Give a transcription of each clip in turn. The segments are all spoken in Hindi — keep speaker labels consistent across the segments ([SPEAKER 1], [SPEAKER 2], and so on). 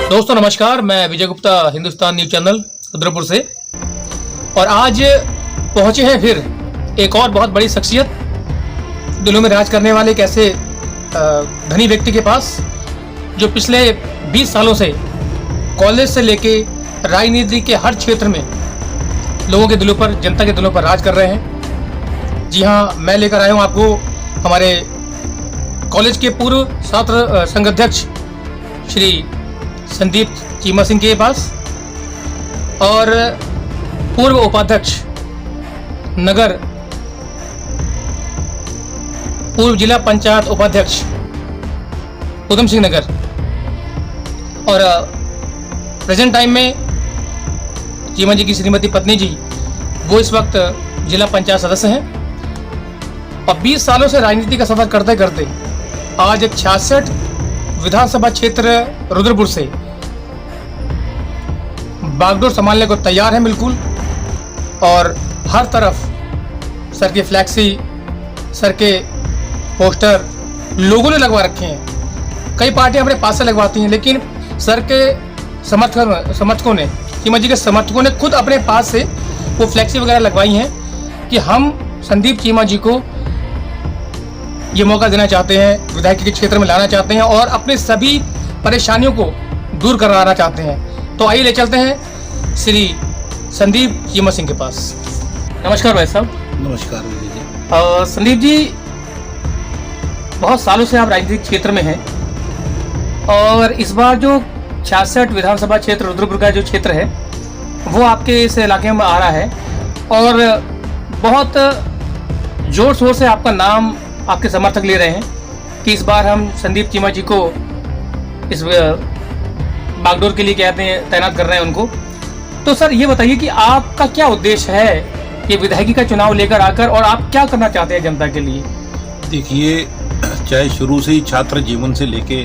[SPEAKER 1] दोस्तों नमस्कार, मैं विजय गुप्ता, हिंदुस्तान न्यूज चैनल रुद्रपुर से। और आज पहुंचे हैं फिर एक और बहुत बड़ी शख्सियत, दिलों में राज करने वाले एक ऐसे धनी व्यक्ति के पास जो पिछले 20 सालों से कॉलेज से लेके राजनीति के हर क्षेत्र में लोगों के दिलों पर, जनता के दिलों पर राज कर रहे हैं। जी हाँ, मैं लेकर आया हूँ आपको हमारे कॉलेज के पूर्व छात्र संघाध्यक्ष श्री संदीप चीमा सिंह के पास और पूर्व उपाध्यक्ष नगर, पूर्व जिला पंचायत उपाध्यक्ष उधम सिंह नगर और प्रेजेंट टाइम में चीमा जी की श्रीमती पत्नी जी वो इस वक्त जिला पंचायत सदस्य हैं। और 20 सालों से राजनीति का सफर करते करते आज एक 66 विधानसभा क्षेत्र रुद्रपुर से बागडोर संभालने को तैयार है बिल्कुल। और हर तरफ सर के फ्लैक्सी, सर के पोस्टर लोगों ने लगवा रखे हैं। कई पार्टियां अपने पास से लगवाती हैं, लेकिन सर के समर्थकों ने, चीमा जी के समर्थकों ने खुद अपने पास से वो फ्लैक्सी वगैरह लगवाई हैं कि हम संदीप चीमा जी को ये मौका देना चाहते हैं, विधायकी के क्षेत्र में लाना चाहते हैं और अपने सभी परेशानियों को दूर करवाना चाहते हैं। तो आइए ले चलते हैं श्री संदीप चीमा सिंह के पास। नमस्कार भाई साहब।
[SPEAKER 2] नमस्कार विजय जी।
[SPEAKER 1] संदीप जी, बहुत सालों से आप राजनीतिक क्षेत्र में हैं और इस बार जो 66 विधानसभा क्षेत्र रुद्रपुर का जो क्षेत्र है वो आपके इस इलाके में आ रहा है और बहुत जोर शोर से आपका नाम आपके समर्थक ले रहे हैं कि इस बार हम संदीप चीमा जी को इस बागडोर के लिए कहते हैं तैनात कर रहे हैं उनको। तो सर ये बताइए कि आपका क्या उद्देश्य है ये विधायकी का चुनाव लेकर आकर, और आप क्या करना चाहते हैं जनता के लिए?
[SPEAKER 2] देखिए, चाहे शुरू से ही छात्र जीवन से लेके,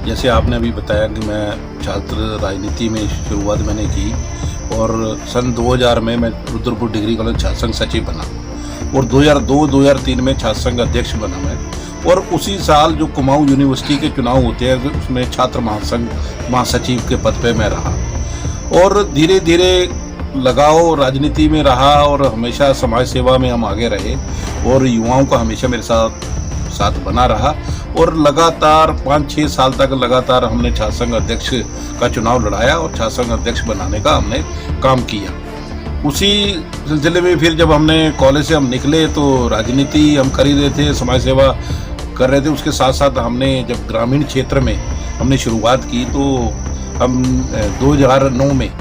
[SPEAKER 2] जैसे आपने अभी बताया कि मैं छात्र राजनीति में शुरुआत मैंने की और सन 2000 में मैं रुद्रपुर डिग्री कॉलेज छात्र संघ सचिव बना और 2002-2003 में छात्र संघ अध्यक्ष बना मैं। और उसी साल जो कुमाऊं यूनिवर्सिटी के चुनाव होते हैं उसमें छात्र महासंघ महासचिव के पद पे मैं रहा और धीरे धीरे लगाव राजनीति में रहा और हमेशा समाज सेवा में हम आगे रहे और युवाओं का हमेशा मेरे साथ बना रहा और लगातार 5-6 साल तक लगातार हमने छात्र संघ अध्यक्ष का चुनाव लड़ाया और छात्र संघ अध्यक्ष बनाने का हमने काम किया। उसी सिलसिले में फिर जब हमने कॉलेज से हम निकले तो राजनीति हम कर ही रहे थे, समाज सेवा कर रहे थे। उसके साथ साथ हमने जब ग्रामीण क्षेत्र में हमने शुरुआत की तो हम 2009 में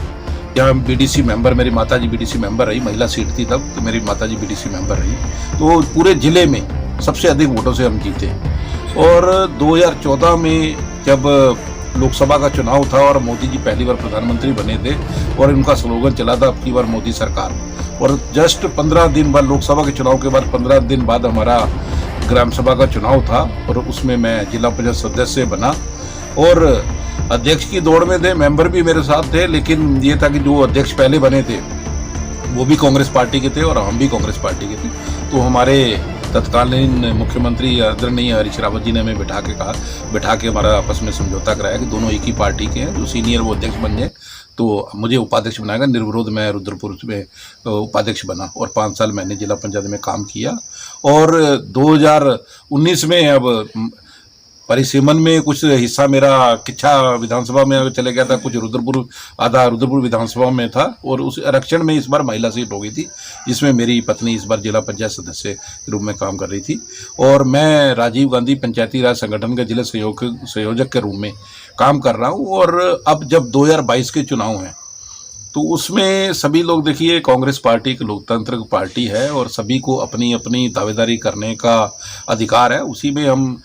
[SPEAKER 2] यहाँ बीडीसी मेंबर, मेरी माताजी बीडीसी मेंबर रही, महिला सीट थी तब, तो मेरी माताजी बीडीसी मेंबर रही, तो पूरे जिले में सबसे अधिक वोटों से हम जीते। और 2014 में जब लोकसभा का चुनाव था और मोदी जी पहली बार प्रधानमंत्री बने थे और इनका स्लोगन चला था अब की बार मोदी सरकार, और जस्ट 15 दिन बाद लोकसभा के चुनाव के बाद 15 दिन बाद हमारा ग्राम सभा का चुनाव था और उसमें मैं जिला परिषद सदस्य बना और अध्यक्ष की दौड़ में थे, मेंबर भी मेरे साथ थे। लेकिन ये था कि जो अध्यक्ष पहले बने थे वो भी कांग्रेस पार्टी के थे और हम भी कांग्रेस पार्टी के थे। तो हमारे तत्कालीन मुख्यमंत्री आदरणीय हरीश रावत जी ने हमें बैठा के हमारा आपस में समझौता कराया कि दोनों एक ही पार्टी के हैं, जो सीनियर वो अध्यक्ष बन जाए तो मुझे उपाध्यक्ष बनाएगा। निर्विरोध मैं रुद्रपुर में उपाध्यक्ष बना और 5 साल मैंने जिला पंचायत में काम किया। और 2019 में अब परिसीमन में कुछ हिस्सा मेरा किच्छा विधानसभा में चले गया था, कुछ आधा रुद्रपुर विधानसभा में था और उस आरक्षण में इस बार महिला सीट हो गई थी जिसमें मेरी पत्नी इस बार जिला पंचायत सदस्य के रूप में काम कर रही थी और मैं राजीव गांधी पंचायती राज संगठन के जिला संयोजक के रूप में काम कर रहा हूँ। और अब जब 2022 के चुनाव हैं तो उसमें सभी लोग, देखिए कांग्रेस पार्टी एक लोकतांत्रिक पार्टी है और सभी को अपनी अपनी दावेदारी करने का अधिकार है। उसी में हम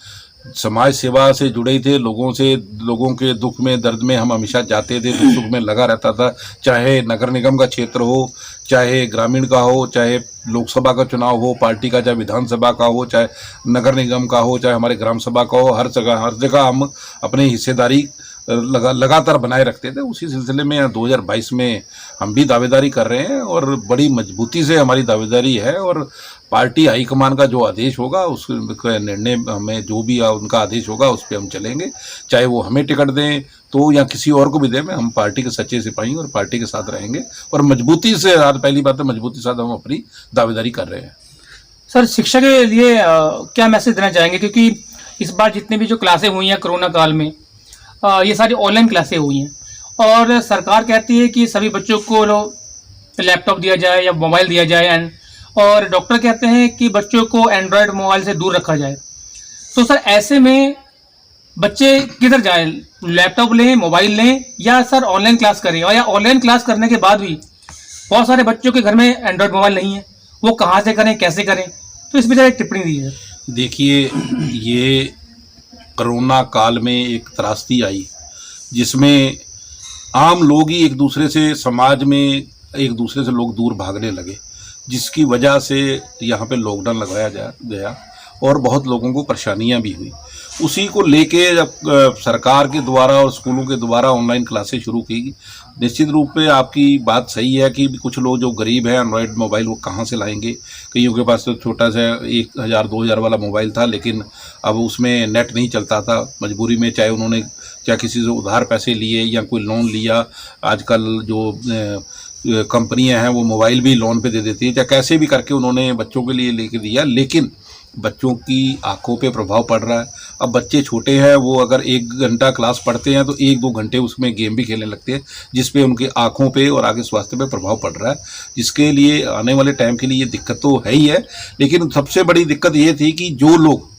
[SPEAKER 2] समाज सेवा से जुड़े थे, लोगों के दुख में दर्द में हम हमेशा जाते थे, दुख सुख में लगा रहता था, चाहे नगर निगम का क्षेत्र हो, चाहे ग्रामीण का हो, चाहे लोकसभा का चुनाव हो पार्टी का, चाहे विधानसभा का हो, चाहे नगर निगम का हो, चाहे हमारे ग्राम सभा का हो। हर जगह हम अपनी हिस्सेदारी लगातार बनाए रखते थे। उसी सिलसिले में 2022 में हम भी दावेदारी कर रहे हैं और बड़ी मजबूती से हमारी दावेदारी है, और पार्टी हाईकमान का जो आदेश होगा उस निर्णय में जो भी उनका आदेश होगा उस पर हम चलेंगे, चाहे वो हमें टिकट दें तो या किसी और को भी दें। हम पार्टी के सच्चे सिपाही और पार्टी के साथ रहेंगे और मजबूती से, पहली बात है मजबूती के साथ हम अपनी दावेदारी कर रहे हैं।
[SPEAKER 1] सर, शिक्षा के लिए क्या मैसेज देना चाहेंगे, क्योंकि इस बार जितने भी जो क्लासें हुई हैं कोरोना काल में, ये सारी ऑनलाइन क्लासें हुई हैं और सरकार कहती है कि सभी बच्चों को लैपटॉप दिया जाए या मोबाइल दिया जाए, और डॉक्टर कहते हैं कि बच्चों को एंड्रॉयड मोबाइल से दूर रखा जाए। तो सर, ऐसे में बच्चे किधर जाएं? लैपटॉप लें, मोबाइल लें, या सर ऑनलाइन क्लास करें? और या ऑनलाइन क्लास करने के बाद भी बहुत सारे बच्चों के घर में एंड्रॉयड मोबाइल नहीं है, वो कहाँ से करें, कैसे करें? तो इस पर एक टिप्पणी दीजिए।
[SPEAKER 2] देखिए, ये कोरोना काल में एक त्रासदी आई जिसमें आम लोग ही एक दूसरे से, समाज में एक दूसरे से लोग दूर भागने लगे, जिसकी वजह से यहाँ पे लॉकडाउन लगाया गया और बहुत लोगों को परेशानियाँ भी हुई। उसी को लेके जब सरकार के द्वारा और स्कूलों के द्वारा ऑनलाइन क्लासेस शुरू की, निश्चित रूप पे आपकी बात सही है कि कुछ लोग जो गरीब हैं एंड्रॉयड मोबाइल वो कहाँ से लाएंगे। कईयों के पास तो छोटा सा 1000-2000 वाला मोबाइल था, लेकिन अब उसमें नेट नहीं चलता था। मजबूरी में चाहे किसी से उधार पैसे लिए या कोई लोन लिया, आजकल जो कंपनियां हैं वो मोबाइल भी लोन पे दे देती है, चाहे कैसे भी करके उन्होंने बच्चों के लिए लेके दिया, लेकिन बच्चों की आंखों पे प्रभाव पड़ रहा है। अब बच्चे छोटे हैं, वो अगर 1 घंटा क्लास पढ़ते हैं तो 1-2 घंटे उसमें गेम भी खेलने लगते हैं, जिसपे उनकी आंखों पे और आगे स्वास्थ्य पे प्रभाव पड़ रहा है, जिसके लिए आने वाले टाइम के लिए ये दिक्कत तो है ही है। लेकिन सबसे बड़ी दिक्कत ये थी कि जो लोग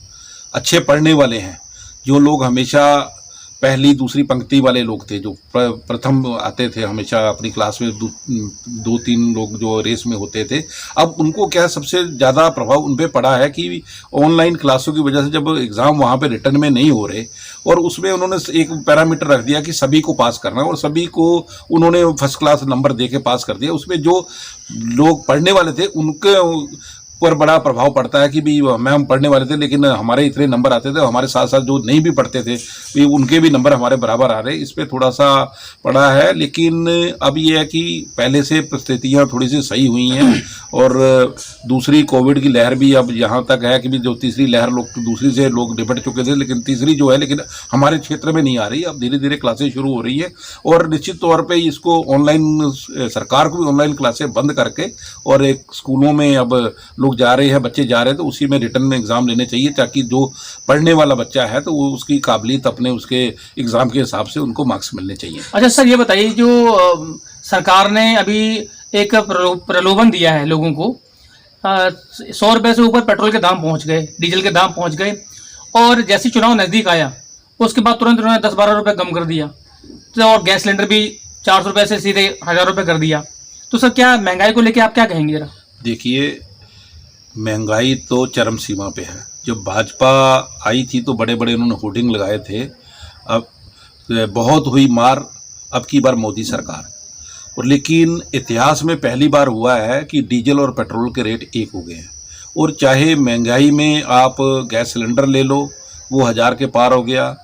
[SPEAKER 2] अच्छे पढ़ने वाले हैं, जो लोग हमेशा पहली दूसरी पंक्ति वाले लोग थे, जो प्रथम आते थे हमेशा अपनी क्लास में, 2-3 लोग जो रेस में होते थे, अब उनको क्या सबसे ज़्यादा प्रभाव उन पर पड़ा है कि ऑनलाइन क्लासों की वजह से जब एग्ज़ाम वहाँ पे रिटर्न में नहीं हो रहे, और उसमें उन्होंने एक पैरामीटर रख दिया कि सभी को पास करना, और सभी को उन्होंने फर्स्ट क्लास नंबर दे के पास कर दिया। उसमें जो लोग पढ़ने वाले थे उनके पर बड़ा प्रभाव पड़ता है कि भी हम पढ़ने वाले थे लेकिन हमारे इतने नंबर आते थे, हमारे साथ साथ जो नहीं भी पढ़ते थे भी उनके भी नंबर हमारे बराबर आ रहे, इस पर थोड़ा सा पड़ा है। लेकिन अब ये है कि पहले से परिस्थितियाँ थोड़ी सी सही हुई हैं, और दूसरी कोविड की लहर भी अब यहाँ तक है कि भी जो तीसरी लहर दूसरी से लोग निपट चुके थे, लेकिन तीसरी जो है लेकिन हमारे क्षेत्र में नहीं आ रही। अब धीरे धीरे क्लासेस शुरू हो रही है, और निश्चित तौर पर इसको ऑनलाइन, सरकार को भी ऑनलाइन क्लासें बंद करके, और एक स्कूलों में अब लोग जा रहे हैं, बच्चे जा रहे हैं, तो उसी में रिटर्न एग्जाम लेने चाहिए, ताकि जो पढ़ने वाला बच्चा है तो वो उसकी काबिलियत अपने उसके एग्जाम के हिसाब से उनको मार्क्स मिलने चाहिए।
[SPEAKER 1] अच्छा सर, ये बताइए, जो सरकार ने अभी एक प्रलोभन दिया है लोगों को, 100 रुपये से ऊपर पेट्रोल के दाम पहुंच गए, डीजल के दाम पहुंच गए, और जैसे चुनाव नज़दीक आया उसके बाद तुरंत उन्होंने 10-12 रुपये कम कर दिया, तो और गैस सिलेंडर भी 400 रुपये से सीधे 1000 रुपये कर दिया। तो सर, क्या महंगाई को लेकर आप क्या कहेंगे जरा?
[SPEAKER 2] देखिए, महंगाई तो चरम सीमा पे है। जब भाजपा आई थी तो बड़े बड़े उन्होंने होर्डिंग लगाए थे, अब बहुत हुई मार, अब की बार मोदी सरकार। और लेकिन इतिहास में पहली बार हुआ है कि डीजल और पेट्रोल के रेट एक हो गए हैं, और चाहे महंगाई में आप गैस सिलेंडर ले लो वो 1000 के पार हो गया,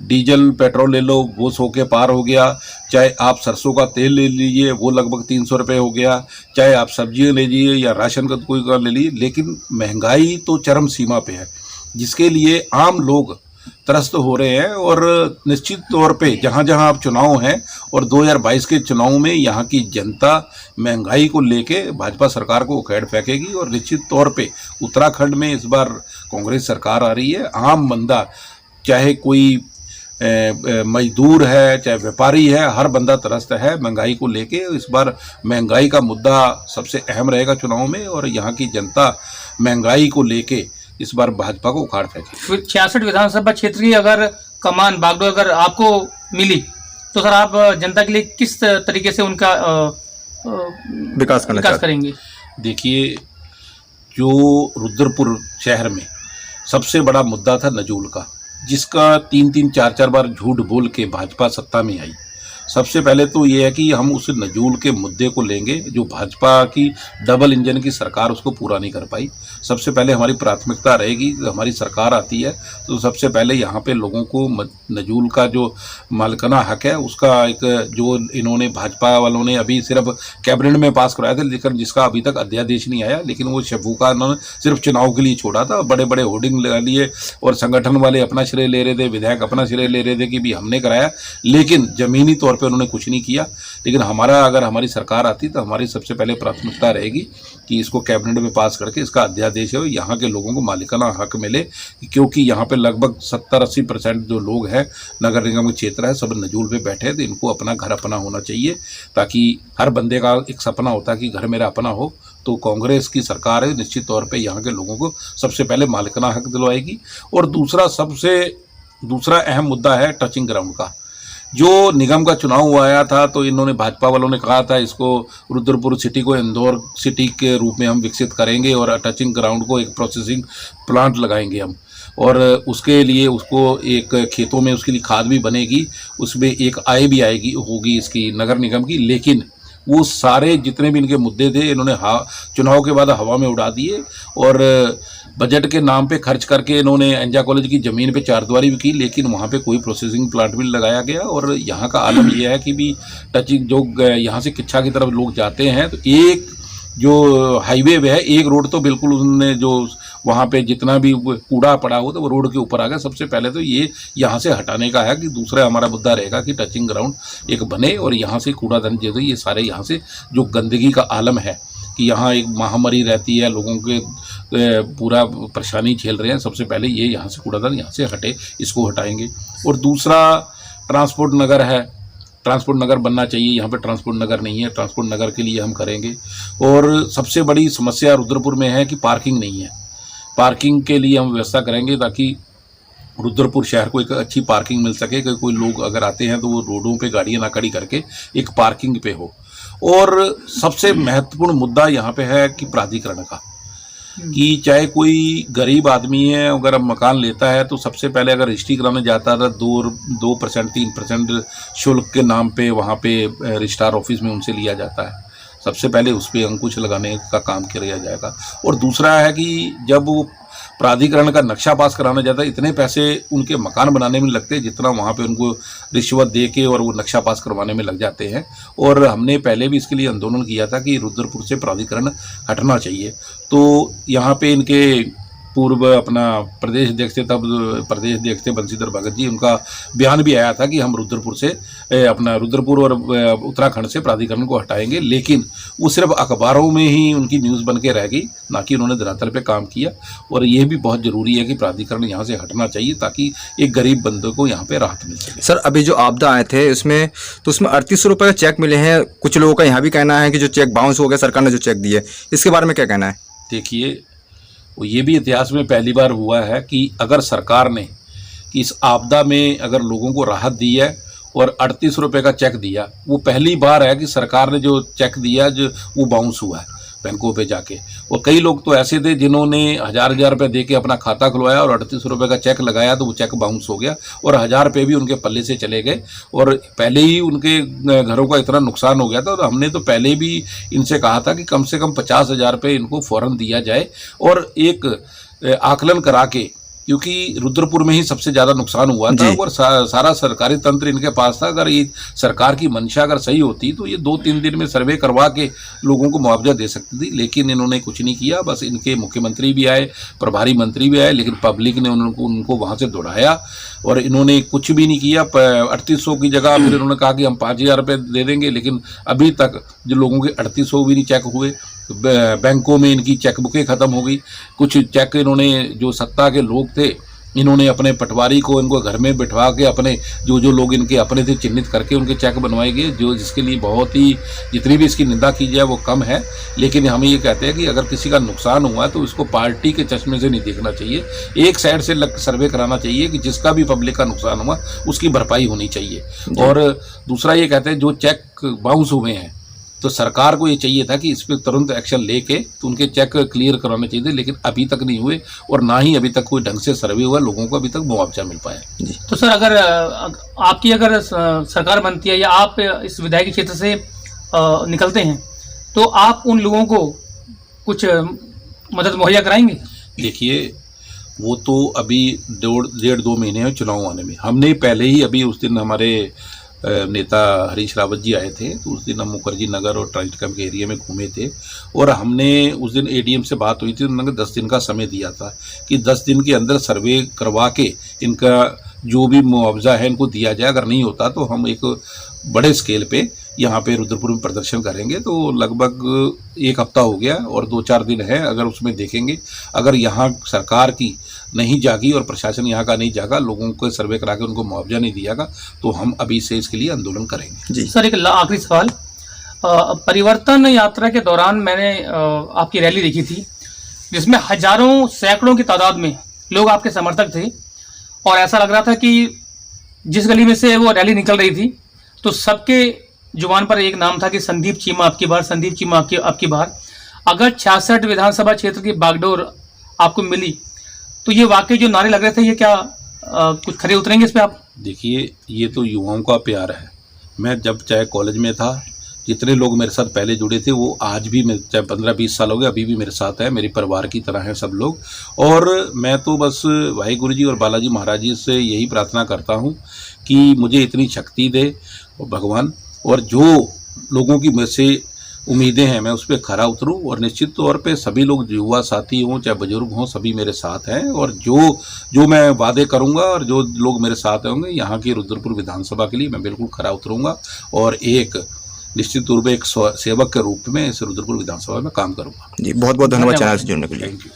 [SPEAKER 2] डीजल पेट्रोल ले लो वो 100 के पार हो गया, चाहे आप सरसों का तेल ले लीजिए वो लगभग 300 रुपये हो गया, चाहे आप सब्जियां ले लीजिए या राशन का कोई ले लीजिए, लेकिन महंगाई तो चरम सीमा पे है, जिसके लिए आम लोग त्रस्त हो रहे हैं। और निश्चित तौर पे जहाँ जहाँ आप चुनाव हैं, और 2022 के चुनाव में यहाँ की जनता महंगाई को लेके भाजपा सरकार को उखेड़ फेंकेगी, और निश्चित तौर पे उत्तराखंड में इस बार कांग्रेस सरकार आ रही है। आम बंदा, चाहे कोई मजदूर है, चाहे व्यापारी है, हर बंदा त्रस्त है महंगाई को लेके। इस बार महंगाई का मुद्दा सबसे अहम रहेगा चुनाव में, और यहाँ की जनता महंगाई को लेके इस बार भाजपा को उखाड़ फेंके।
[SPEAKER 1] 66 विधानसभा क्षेत्र की अगर कमान बागडोर अगर आपको मिली तो सर आप जनता के लिए किस तरीके से उनका विकास करेंगे?
[SPEAKER 2] देखिए, जो रुद्रपुर शहर में सबसे बड़ा मुद्दा था नजूल का, जिसका 3-4 बार झूठ बोल के भाजपा सत्ता में आई, सबसे पहले तो ये है कि हम उस नजूल के मुद्दे को लेंगे जो भाजपा की डबल इंजन की सरकार उसको पूरा नहीं कर पाई। सबसे पहले हमारी प्राथमिकता रहेगी, हमारी सरकार आती है तो सबसे पहले यहाँ पे लोगों को नजूल का जो मालिकाना हक है उसका एक जो इन्होंने भाजपा वालों ने अभी सिर्फ कैबिनेट में पास कराया था, लेकिन जिसका अभी तक अध्यादेश नहीं आया, लेकिन वो शफू का उन्होंने सिर्फ चुनाव के लिए छोड़ा था। बड़े बड़े होर्डिंग लगा लिए और संगठन वाले अपना श्रेय ले रहे थे, विधायक अपना श्रेय ले रहे थे कि भी हमने कराया, लेकिन जमीनी तौर पर उन्होंने कुछ नहीं किया। लेकिन अगर हमारी सरकार आती तो हमारी सबसे पहले प्राथमिकता रहेगी कि इसको कैबिनेट में पास करके इसका अध्यादेश है यहाँ के लोगों को मालिकाना हक मिले, क्योंकि यहाँ पे लगभग 70-80% जो लोग हैं नगर निगम के क्षेत्र है सब नजूल पे बैठे हैं। तो इनको अपना घर अपना होना चाहिए, ताकि हर बंदे का एक सपना होता है कि घर मेरा अपना हो। तो कांग्रेस की सरकार है निश्चित तौर पे यहाँ के लोगों को सबसे पहले मालिकाना हक दिलवाएगी। और दूसरा अहम मुद्दा है टचिंग ग्राउंड का। जो निगम का चुनाव हुआ था तो इन्होंने भाजपा वालों ने कहा था इसको रुद्रपुर सिटी को इंदौर सिटी के रूप में हम विकसित करेंगे और टचिंग ग्राउंड को एक प्रोसेसिंग प्लांट लगाएंगे हम, और उसके लिए उसको एक खेतों में उसके लिए खाद भी बनेगी, उसमें एक आय भी आएगी होगी इसकी नगर निगम की। लेकिन वो सारे जितने भी इनके मुद्दे थे इन्होंने चुनाव के बाद हवा में उड़ा दिए और बजट के नाम पे खर्च करके इन्होंने एंजा कॉलेज की ज़मीन पे चारदीवारी भी की, लेकिन वहाँ पे कोई प्रोसेसिंग प्लांट भी लगाया गया। और यहाँ का आलम यह है कि भी टचिंग जो यहाँ से किच्छा की तरफ लोग जाते हैं तो एक जो हाईवे है एक रोड तो बिल्कुल उन्होंने जो वहाँ पे जितना भी कूड़ा पड़ा हो तो वो रोड के ऊपर आ गया। सबसे पहले तो ये यहाँ से हटाने का है कि दूसरा हमारा मुद्दा रहेगा कि टचिंग ग्राउंड एक बने और यहाँ से कूड़ादान जो ये सारे यहाँ से जो गंदगी का आलम है कि यहाँ एक महामारी रहती है, लोगों के पूरा परेशानी झेल रहे हैं। सबसे पहले ये यहाँ से कूड़ादान यहाँ से हटे, इसको हटाएंगे। और दूसरा ट्रांसपोर्ट नगर है, ट्रांसपोर्ट नगर बनना चाहिए, यहाँ पे ट्रांसपोर्ट नगर नहीं है, ट्रांसपोर्ट नगर के लिए हम करेंगे। और सबसे बड़ी समस्या रुद्रपुर में है कि पार्किंग नहीं है, पार्किंग के लिए हम व्यवस्था करेंगे ताकि रुद्रपुर शहर को एक अच्छी पार्किंग मिल सके कि कोई लोग अगर आते हैं तो वो रोडों पे गाड़ियाँ ना खड़ी करके एक पार्किंग पे हो। और सबसे महत्वपूर्ण मुद्दा यहाँ पे है कि प्राधिकरण का, कि चाहे कोई गरीब आदमी है अगर अब मकान लेता है तो सबसे पहले अगर रजिस्ट्री कराने जाता था 2% 3% शुल्क के नाम पे वहाँ पे रजिस्ट्रार ऑफिस में उनसे लिया जाता है। सबसे पहले उस पर अंकुश लगाने का काम किया जाएगा। और दूसरा है कि जब वो प्राधिकरण का नक्शा पास कराना जाता है इतने पैसे उनके मकान बनाने में लगते हैं जितना वहाँ पे उनको रिश्वत दे के और वो नक्शा पास करवाने में लग जाते हैं। और हमने पहले भी इसके लिए आंदोलन किया था कि रुद्रपुर से प्राधिकरण हटना चाहिए। तो यहाँ पे इनके पूर्व अपना प्रदेश अध्यक्ष थे, तब प्रदेश अध्यक्ष थे बंशीधर भगत जी, उनका बयान भी आया था कि हम रुद्रपुर से अपना रुद्रपुर और उत्तराखंड से प्राधिकरण को हटाएंगे, लेकिन वो सिर्फ अखबारों में ही उनकी न्यूज़ बन के रह गई, ना कि उन्होंने धरातल पे काम किया। और ये भी बहुत ज़रूरी है कि प्राधिकरण यहाँ से हटना चाहिए ताकि एक गरीब बंदे को यहाँ पे राहत मिल सके।
[SPEAKER 3] सर अभी जो आपदा आए थे उसमें 3800 रुपये चेक मिले हैं, कुछ लोगों का यहाँ भी कहना है कि जो चेक बाउंस हो गया सरकार ने जो चेक दिए, इसके बारे में क्या कहना है?
[SPEAKER 2] देखिए ये भी इतिहास में पहली बार हुआ है कि अगर सरकार ने कि इस आपदा में अगर लोगों को राहत दी है और 38 रुपये का चेक दिया, वो पहली बार है कि सरकार ने जो चेक दिया जो वो बाउंस हुआ है बैंकों पे जाके। और कई लोग तो ऐसे थे जिन्होंने 1000 रुपये दे के अपना खाता खुलवाया और 38 रुपये का चेक लगाया तो वो चेक बाउंस हो गया और 1000 रुपये भी उनके पल्ले से चले गए और पहले ही उनके घरों का इतना नुकसान हो गया था। तो हमने तो पहले भी इनसे कहा था कि कम से कम 50,000 रुपये इनको फ़ौरन दिया जाए और एक आकलन करा के, क्योंकि रुद्रपुर में ही सबसे ज़्यादा नुकसान हुआ था और सारा सरकारी तंत्र इनके पास था। अगर ये सरकार की मंशा अगर सही होती तो ये 2-3 दिन में सर्वे करवा के लोगों को मुआवजा दे सकती थी, लेकिन इन्होंने कुछ नहीं किया। बस इनके मुख्यमंत्री भी आए, प्रभारी मंत्री भी आए, लेकिन पब्लिक ने उनको वहाँ से दौड़ाया और इन्होंने कुछ भी नहीं किया। 3800 की जगह फिर इन्होंने कहा कि हम 5000 रुपये दे देंगे, लेकिन अभी तक जो लोगों के 3800 भी नहीं चेक हुए। बैंकों में इनकी चेकबुकें ख़त्म हो गई। कुछ चेक इन्होंने जो सत्ता के लोग थे इन्होंने अपने पटवारी को इनको घर में बिठवा के अपने जो लोग इनके अपने थे चिन्हित करके उनके चेक बनवाए गए, जो जिसके लिए बहुत ही जितनी भी इसकी निंदा की जाए वो कम है। लेकिन हम ये कहते हैं कि अगर किसी का नुकसान हुआ तो इसको पार्टी के चश्मे से नहीं देखना चाहिए, एक साइड से सर्वे कराना चाहिए कि जिसका भी पब्लिक का नुकसान हुआ उसकी भरपाई होनी चाहिए। और दूसरा ये कहते हैं जो चेक बाउंस हुए हैं तो सरकार को ये चाहिए था कि इस पर तुरंत एक्शन लेके तो उनके चेक क्लियर करवाने चाहिए थे, लेकिन अभी तक नहीं हुए और ना ही अभी तक कोई ढंग से सर्वे हुआ, लोगों को अभी तक मुआवजा मिल पाया।
[SPEAKER 1] तो सर अगर आपकी अगर सरकार बनती है या आप इस विधायकी क्षेत्र से निकलते हैं तो आप उन लोगों को कुछ मदद मुहैया कराएंगे?
[SPEAKER 2] देखिए, वो तो अभी 1.5-2 महीने हैं चुनाव आने में। हमने पहले ही अभी उस दिन हमारे नेता हरीश रावत जी आए थे, तो उस दिन हम मुखर्जी नगर और ट्रांजिट कैंप के एरिया में घूमे थे और हमने उस दिन एडीएम से बात हुई थी। उन्होंने 10 दिन का समय दिया था कि 10 दिन के अंदर सर्वे करवा के इनका जो भी मुआवजा है इनको दिया जाए। अगर नहीं होता तो हम एक बड़े स्केल पे यहाँ पे रुद्रपुर में प्रदर्शन करेंगे। तो लगभग 1 हफ्ता हो गया और 2-4 दिन है। अगर उसमें देखेंगे, अगर यहाँ सरकार की नहीं जागी और प्रशासन यहाँ का नहीं जागा, लोगों को सर्वे करा के उनको मुआवजा नहीं दियागा, तो हम अभी से इसके लिए आंदोलन करेंगे।
[SPEAKER 3] जी
[SPEAKER 1] सर, एक आखिरी सवाल। परिवर्तन यात्रा के दौरान मैंने आपकी रैली देखी थी जिसमें हजारों सैकड़ों की तादाद में लोग आपके समर्थक थे और ऐसा लग रहा था कि जिस गली में से वो रैली निकल रही थी तो सबके जुबान पर एक नाम था कि संदीप चीमा आपकी बार, संदीप चीमा आपकी बार। अगर 66 विधानसभा क्षेत्र की बागडोर आपको मिली तो ये वाकई जो नारे लग रहे थे, ये क्या कुछ खरे उतरेंगे इस पे आप?
[SPEAKER 2] देखिए, ये तो युवाओं का प्यार है। मैं जब चाहे कॉलेज में था, जितने लोग मेरे साथ पहले जुड़े थे वो आज भी, मैं चाहे 15-20 साल हो गए, अभी भी मेरे साथ है। मेरे परिवार की तरह हैं सब लोग। और मैं तो बस वाहिगुरु जी और बालाजी महाराज जी से यही प्रार्थना करता हूँ कि मुझे इतनी शक्ति दे भगवान, और जो लोगों की मुझसे उम्मीदें हैं मैं उस पर खरा उतरूं। और निश्चित तौर पे सभी लोग, युवा साथी हों चाहे बुजुर्ग हों, सभी मेरे साथ हैं। और जो मैं वादे करूंगा और जो लोग मेरे साथ होंगे यहाँ की रुद्रपुर विधानसभा के लिए मैं बिल्कुल खरा उतरूंगा और एक निश्चित रूप में एक सेवक के रूप में इस रुद्रपुर विधानसभा में काम करूंगा।
[SPEAKER 3] जी, बहुत बहुत धन्यवाद चैनल से जुड़ने के लिए।
[SPEAKER 2] Thank you.